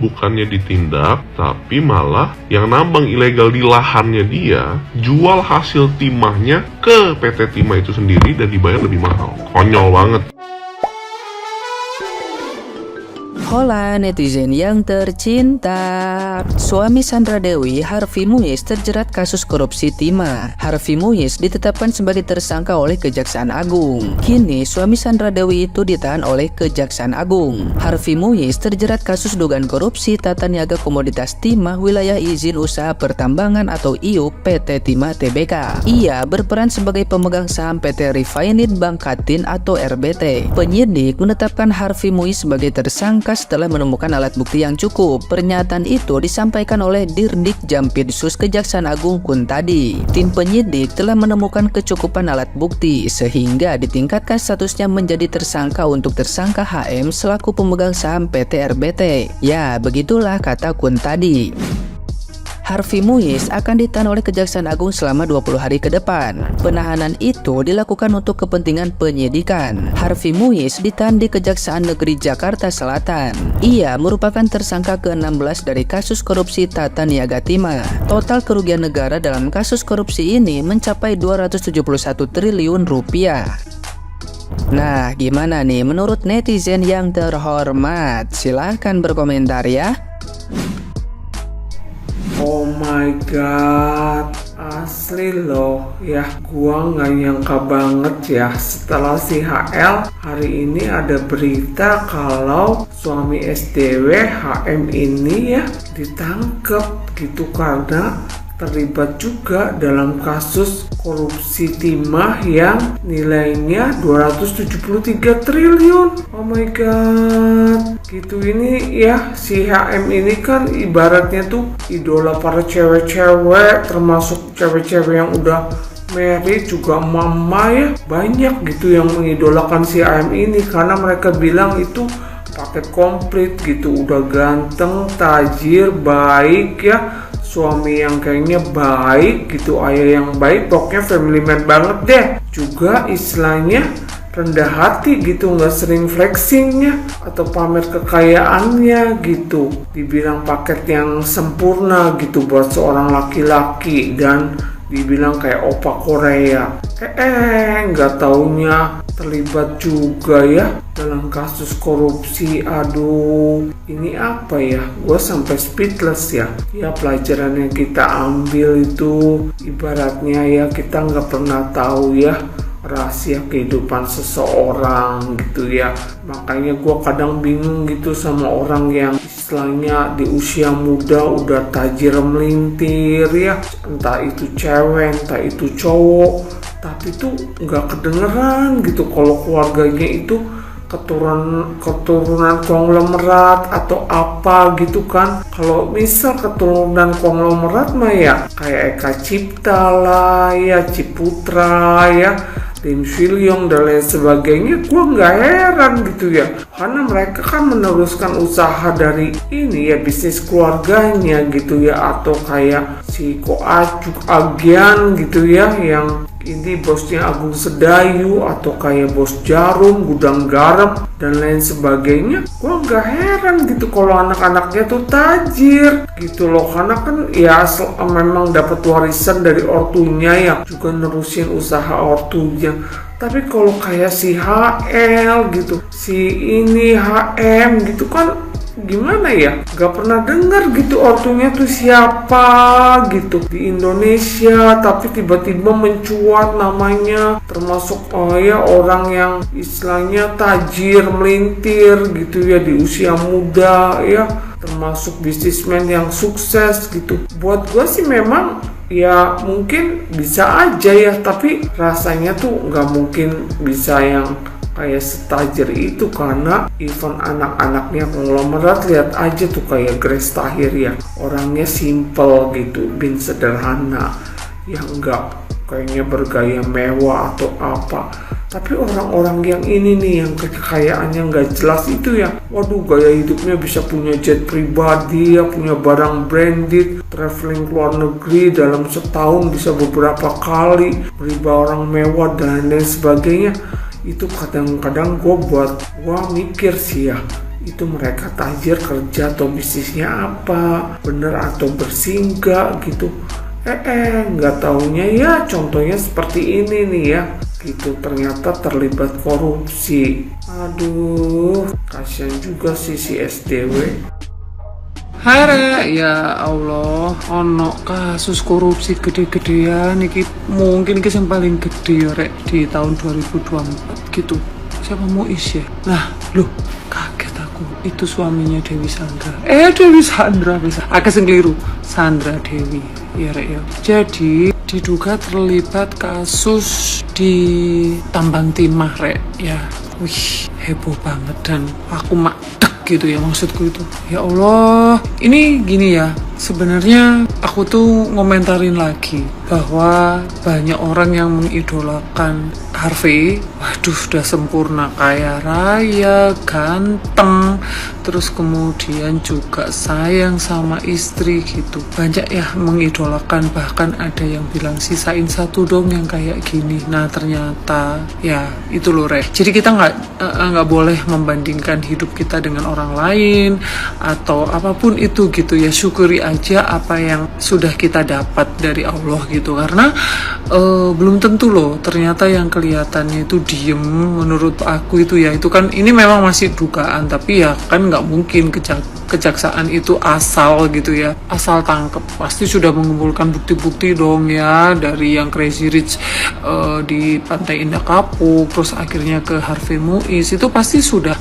bukannya ditindak, tapi malah yang nambang ilegal di lahannya dia, jual hasil timahnya ke PT Timah itu sendiri dan dibayar lebih mahal. Konyol banget. Hola netizen yang tercinta. Suami Sandra Dewi, Harvey Muiz, terjerat kasus korupsi timah. Harvey Muiz ditetapkan sebagai tersangka oleh Kejaksaan Agung. Kini suami Sandra Dewi itu ditahan oleh Kejaksaan Agung. Harvey Muiz terjerat kasus dugaan korupsi tata niaga komoditas timah wilayah izin usaha pertambangan atau IUP PT Timah Tbk. Ia berperan sebagai pemegang saham PT Refined Bangkatin atau RBT. Penyidik menetapkan Harvey Muiz sebagai tersangka setelah menemukan alat bukti yang cukup. Pernyataan itu disampaikan oleh Dirdik Jampitsus Kejaksaan Agung Kuntadi. Tim penyidik telah menemukan kecukupan alat bukti sehingga ditingkatkan statusnya menjadi tersangka untuk tersangka HM selaku pemegang saham PT RBT. Ya, begitulah kata Kuntadi. Harvey Muiz akan ditahan oleh Kejaksaan Agung selama 20 hari ke depan. Penahanan itu dilakukan untuk kepentingan penyidikan. Harvey Muiz ditahan di Kejaksaan Negeri Jakarta Selatan. Ia merupakan tersangka ke-16 dari kasus korupsi tata niaga timah. Total kerugian negara dalam kasus korupsi ini mencapai 271 triliun rupiah. Nah, gimana nih menurut netizen yang terhormat? Silahkan berkomentar ya. Oh my god, asli loh ya, gua nggak nyangka banget ya setelah si HL hari ini ada berita kalau suami SDW HM ini ya ditangkap gitu karena terlibat juga dalam kasus korupsi timah yang nilainya 273 triliun. Oh my god, gitu. Ini ya, si HM ini kan ibaratnya tuh idola para cewek-cewek, termasuk cewek-cewek yang udah married juga mama ya. Banyak gitu yang mengidolakan si HM ini karena mereka bilang itu paket komplit gitu, udah ganteng, tajir, baik ya, suami yang kayaknya baik gitu, ayah yang baik, pokoknya family man banget deh. Juga istilahnya rendah hati gitu, nggak sering flexingnya atau pamer kekayaannya gitu. Dibilang paket yang sempurna gitu buat seorang laki-laki dan dibilang kayak opa Korea. Nggak taunya terlibat juga ya dalam kasus korupsi. Aduh, ini apa ya? Gue sampai speechless ya. Ya, pelajaran yang kita ambil itu ibaratnya ya kita nggak pernah tahu ya rahasia kehidupan seseorang gitu ya. Makanya gue kadang bingung gitu sama orang yang istilahnya di usia muda udah tajir melintir ya, entah itu cewek entah itu cowok, tapi tuh nggak kedengeran gitu kalau keluarganya itu keturunan konglomerat atau apa gitu kan. Kalau misal keturunan konglomerat mah ya kayak Eka Cipta lah ya, Ciputra ya, Lim Swilyong dan lain sebagainya. Gue nggak heran gitu ya, karena mereka kan meneruskan usaha dari ini ya, bisnis keluarganya gitu ya. Atau kayak si Ko Agian gitu ya, yang ini bosnya Agung Sedayu, atau kayak bos Jarum, Gudang Garam dan lain sebagainya. Gua nggak heran gitu kalau anak-anaknya tuh tajir gitu loh, karena kan ya memang dapat warisan dari ortunya ya, juga nerusin usaha ortunya. Tapi kalau kayak si HL gitu, si ini HM gitu kan gimana ya, gak pernah dengar gitu ortunya tuh siapa gitu di Indonesia, tapi tiba-tiba mencuat namanya, termasuk ya orang yang istilahnya tajir melintir gitu ya di usia muda ya, termasuk bisnismen yang sukses gitu. Buat gue sih memang ya mungkin bisa aja ya, tapi rasanya tuh gak mungkin bisa yang kayak setajir itu, karena even anak-anaknya konglomerat. Lihat aja tuh kayak Grace Tahir ya, orangnya simple gitu, bin sederhana ya, enggak kayaknya bergaya mewah atau apa. Tapi orang-orang yang ini nih yang kekayaannya nggak jelas itu ya, waduh, gaya hidupnya bisa punya jet pribadi ya, punya barang branded, traveling ke luar negeri dalam setahun bisa beberapa kali, beli barang mewah dan lain sebagainya. Itu kadang-kadang gue mikir sih ya, itu mereka tajir kerja atau bisnisnya apa, bener atau bersih nggak gitu. Nggak taunya ya contohnya seperti ini nih ya, gitu ternyata terlibat korupsi. Aduh, kasihan juga sih si SDW. Hai Rek, ya Allah, ono kasus korupsi gede-gedean iki, mungkin iki yang paling gede ya Rek di tahun 2024 gitu. Siapa Muiz ya? Nah, loh, kaget aku. Itu suaminya Dewi Sandra. Dewi Sandra bisa. Aku sing keliru. Sandra Dewi. Ya Rek ya. Jadi diduga terlibat kasus di tambang timah Rek ya. Wih, heboh banget dan aku gitu ya maksudku itu. Ya Allah, ini gini ya, sebenarnya aku tuh ngomentarin lagi bahwa banyak orang yang mengidolakan Harvey. Waduh, udah sempurna, kaya raya, ganteng, terus kemudian juga sayang sama istri gitu. Banyak ya mengidolakan, bahkan ada yang bilang sisain satu dong yang kayak gini. Nah ternyata ya itu loh Rek. Jadi kita nggak boleh membandingkan hidup kita dengan orang lain atau apapun itu gitu ya. Syukuri aja apa yang sudah kita dapat dari Allah gitu, karena belum tentu loh ternyata yang kelihatannya itu diem. Menurut aku itu ya, itu kan ini memang masih dugaan, tapi ya kan nggak mungkin kejaksaan itu asal gitu ya, asal tangkep. Pasti sudah mengumpulkan bukti-bukti dong ya, dari yang Crazy Rich di Pantai Indah Kapuk, terus akhirnya ke Harvey Muiz, itu pasti sudah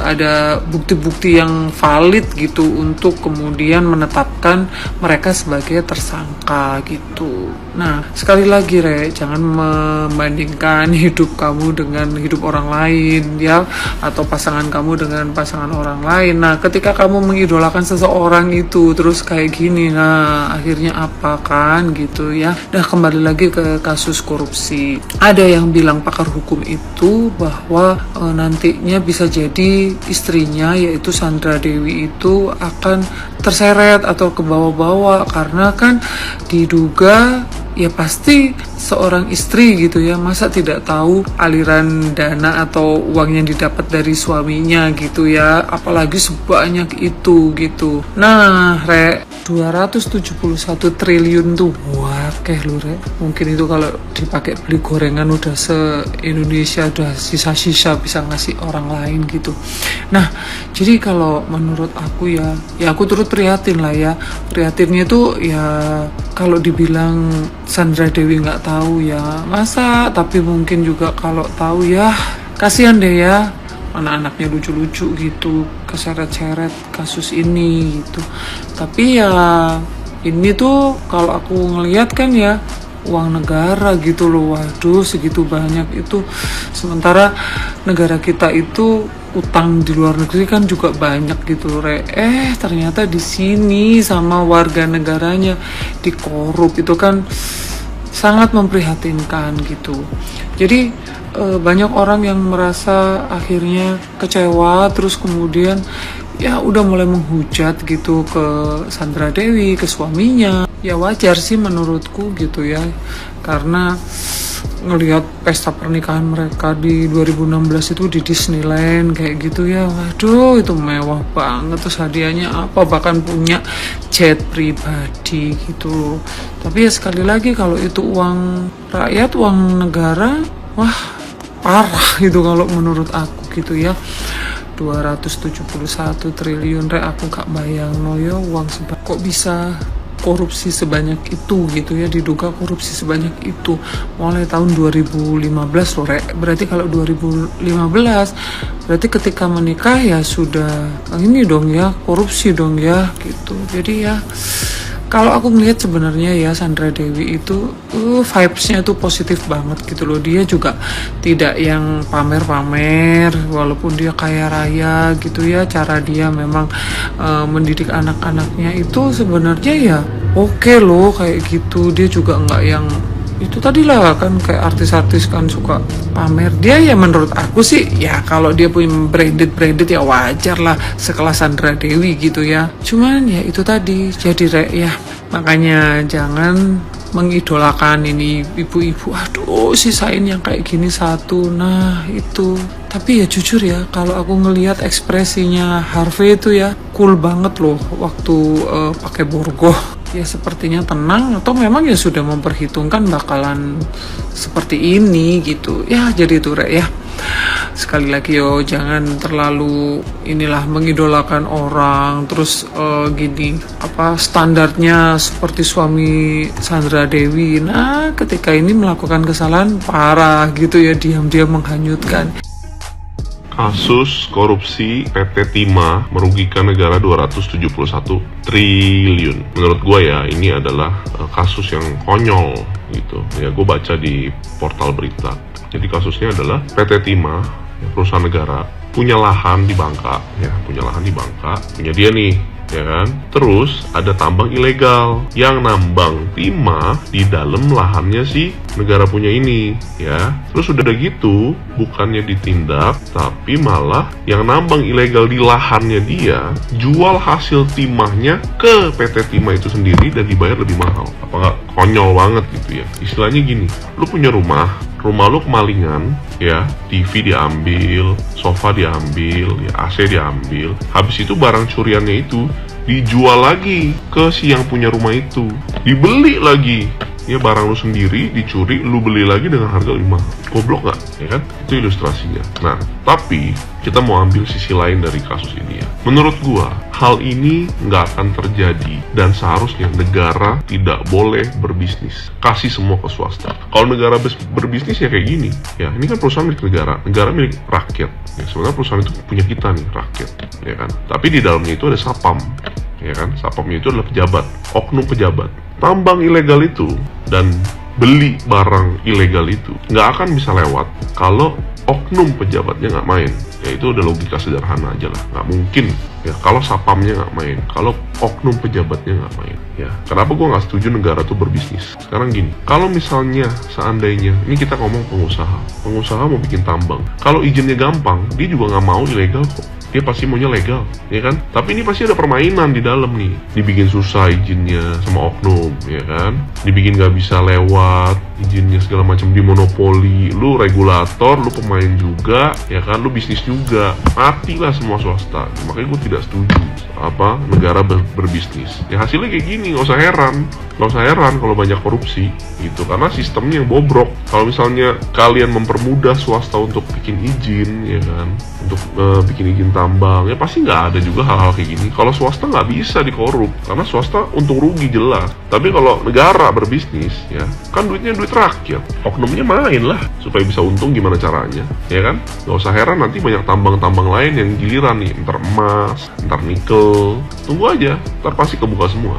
ada bukti-bukti yang valid gitu untuk kemudian menetapkan mereka sebagai tersangka gitu. Nah sekali lagi Rek, jangan membandingkan hidup kamu dengan hidup orang lain ya, atau pasangan kamu dengan pasangan orang lain. Nah ketika kamu mengidolakan seseorang itu terus kayak gini, nah akhirnya apa kan gitu ya. Nah kembali lagi ke kasus korupsi, ada yang bilang pakar hukum itu bahwa nantinya bisa jadi istrinya yaitu Sandra Dewi itu akan terseret atau ke bawah-bawah, karena kan diduga ya pasti seorang istri gitu ya, masa tidak tahu aliran dana atau uang yang didapat dari suaminya gitu ya, apalagi sebanyak itu gitu. Nah Rek, 271 triliun tuh wakeh lu Rek. Mungkin itu kalau dipakai beli gorengan udah se-Indonesia, udah sisa-sisa bisa ngasih orang lain gitu. Nah jadi kalau menurut aku ya aku turut prihatin lah ya. Prihatinnya tuh ya kalau dibilang Sandra Dewi nggak tahu ya masa, tapi mungkin juga kalau tahu ya kasihan deh ya, anak-anaknya lucu-lucu gitu keseret-seret kasus ini gitu. Tapi ya ini tuh kalau aku ngelihat kan ya uang negara gitu loh. Waduh, segitu banyak itu, sementara negara kita itu utang di luar negeri kan juga banyak gitu Rek. Ternyata di sini sama warga negaranya dikorup, itu kan sangat memprihatinkan gitu. Jadi banyak orang yang merasa akhirnya kecewa, terus kemudian ya udah mulai menghujat gitu ke Sandra Dewi, ke suaminya. Ya wajar sih menurutku gitu ya, karena ngelihat pesta pernikahan mereka di 2016 itu di Disneyland kayak gitu ya, waduh itu mewah banget, terus hadiahnya apa, bahkan punya jet pribadi gitu. Tapi ya sekali lagi kalau itu uang rakyat, uang negara, wah parah itu kalau menurut aku gitu ya. 271 triliun Rek, aku gak bayang no ya uang kok bisa korupsi sebanyak itu gitu ya, diduga korupsi sebanyak itu mulai tahun 2015 loh Rek. Berarti kalau 2015 berarti ketika menikah ya sudah ini dong ya, korupsi dong ya gitu. Jadi ya kalau aku melihat sebenarnya ya Sandra Dewi itu vibes-nya tuh positif banget gitu loh. Dia juga tidak yang pamer-pamer walaupun dia kaya raya gitu ya. Cara dia memang mendidik anak-anaknya itu sebenarnya ya oke loh kayak gitu. Dia juga nggak yang itu tadi lah kan kayak artis-artis kan suka pamer. Dia ya menurut aku sih ya kalau dia punya branded ya wajar lah sekelas Sandra Dewi gitu ya. Cuman ya itu tadi jadi Rek ya, makanya jangan mengidolakan ini ibu-ibu, aduh sisain yang kayak gini satu, nah itu. Tapi ya jujur ya, kalau aku ngelihat ekspresinya Harvey itu ya cool banget loh waktu pakai borgoh. Ya sepertinya tenang, atau memang ya sudah memperhitungkan bakalan seperti ini gitu. Ya jadi itu Rek ya. Sekali lagi yo, jangan terlalu inilah mengidolakan orang terus gini apa standarnya seperti suami Sandra Dewi. Nah ketika ini melakukan kesalahan parah gitu ya, diam-diam menghanyutkan. Kasus korupsi PT Timah merugikan negara 271 triliun. Menurut gue ya, ini adalah kasus yang konyol gitu. Ya, gue baca di portal berita. Jadi kasusnya adalah PT Timah, perusahaan negara, punya lahan di Bangka, punya dia nih, ya kan? Terus ada tambang ilegal yang nambang timah di dalam lahannya si negara punya ini, ya. Terus udah gitu, bukannya ditindak, tapi malah yang nambang ilegal di lahannya dia jual hasil timahnya ke PT Timah itu sendiri dan dibayar lebih mahal. Apa nggak konyol banget gitu ya? Istilahnya gini, lu punya rumah lu kemalingan, ya, TV diambil, sofa diambil, ya, AC diambil. Habis itu barang curiannya itu dijual lagi ke si yang punya rumah itu, dibeli lagi. Ya barang lu sendiri dicuri, lu beli lagi dengan harga 5. Goblok nggak? Ya kan? Itu ilustrasinya. Nah, tapi kita mau ambil sisi lain dari kasus ini ya. Menurut gua, hal ini nggak akan terjadi dan seharusnya negara tidak boleh berbisnis. Kasih semua ke swasta. Kalau negara berbisnis ya kayak gini. Ya, ini kan perusahaan milik negara milik rakyat. Ya, sebenarnya perusahaan itu punya kita nih, rakyat. Ya kan? Tapi di dalamnya itu ada sapam. Ya kan? Sapamnya itu adalah pejabat, oknum pejabat. Tambang ilegal itu dan beli barang ilegal itu nggak akan bisa lewat kalau oknum pejabatnya nggak main. Ya itu udah logika sederhana aja lah, nggak mungkin ya kalau sapamnya nggak main, kalau oknum pejabatnya nggak main. Ya kenapa gue nggak setuju negara tuh berbisnis. Sekarang gini, kalau misalnya seandainya ini kita ngomong pengusaha mau bikin tambang, kalau izinnya gampang dia juga nggak mau ilegal kok. Dia pasti maunya legal, ya kan? Tapi ini pasti ada permainan di dalam nih. Dibikin susah izinnya sama oknum, ya kan? Dibikin gak bisa lewat, izinnya segala macam dimonopoli. Lu regulator, lu pemain juga, ya kan? Lu bisnis juga. Matilah semua swasta. Makanya gue tidak setuju negara berbisnis. Ya hasilnya kayak gini, gak usah heran kalau banyak korupsi gitu, karena sistemnya yang bobrok. Kalau misalnya kalian mempermudah swasta untuk bikin izin, ya kan? Untuk bikin izin tambang, ya pasti nggak ada juga hal-hal kayak gini. Kalau swasta nggak bisa dikorup, karena swasta untung rugi jelas. Tapi kalau negara berbisnis, ya kan duitnya duit rakyat, oknumnya main lah supaya bisa untung gimana caranya, ya kan? Nggak usah heran nanti banyak tambang-tambang lain yang giliran nih, ntar emas, ntar nikel, tunggu aja, ntar pasti kebuka semua.